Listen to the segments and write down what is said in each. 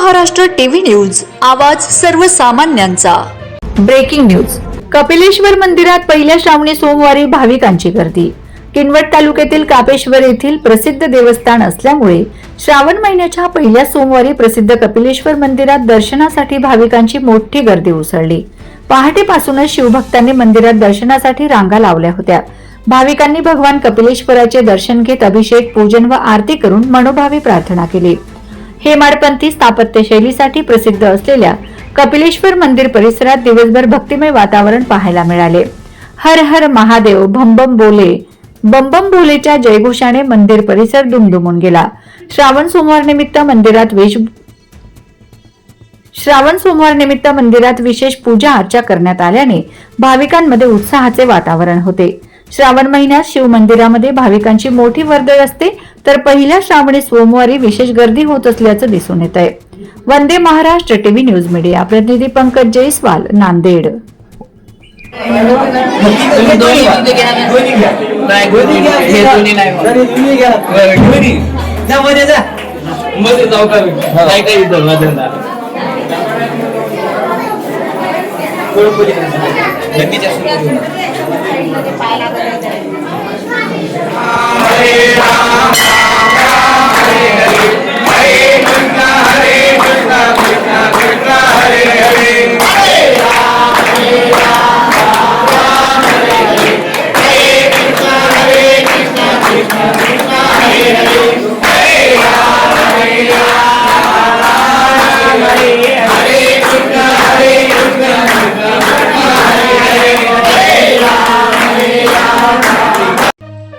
Maharashtra TV news, आवाज सर्वसामान्यांचा। Breaking news. Kapileshwar मंदिरात पहिल्या श्रावणी सोमवारी भाविकांची गर्दी। किनवट तालुक्यातील कापेश्वर येथील प्रसिद्ध देवस्थान असल्यामुळे श्रावण महिन्याच्या पहिल्या सोमवारी प्रसिद्ध कपिलेश्वर मंदिरात दर्शनासाठी भाविकांची मोठी गर्दी उसळली। पहाटेपासूनच शिवभक्तांनी मंदिरात दर्शनासाठी रांगा लावल्या होत्या। भाविकांनी भगवान कपिलेश्वराचे दर्शन घेत अभिषेक, पूजन व आरती करून मनोभावे प्रार्थना केली। हेमाडपंथी स्थापत्य शैलीसाठी प्रसिद्ध असलेल्या कपिलेश्वर मंदिर परिसरात दिवसभर भक्तिमय वातावरण पाहायला मिळाले। हर हर महादेव, बम बम भोलेच्या जयघोषाने मंदिर परिसर दुमदुमून गेला। श्रावण सोमवार निमित्त मंदिरात विशेष पूजा अर्चा करण्यात आल्याने भाविकांमध्ये उत्साहाचे वातावरण होते। श्रावण महिन्यात शिव मंदिरामध्ये भाविकांची मोठी वर्दळ असते, तर पहिल्या श्रावणी सोमवारी विशेष गर्दी होत असल्याचं दिसून येत आहे। Vande Maharashtra TV news media प्रतिनिधी पंकज जयस्वाल, नांदेड।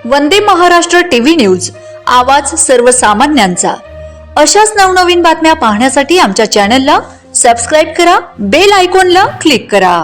वंदे महाराष्ट्र टीव्ही न्यूज, आवाज सर्वसामान्यांचा। अशाच नवनवीन बातम्या पाहण्यासाठी आमच्या चॅनलला सबस्क्राइब करा, बेल आयकॉनला क्लिक करा।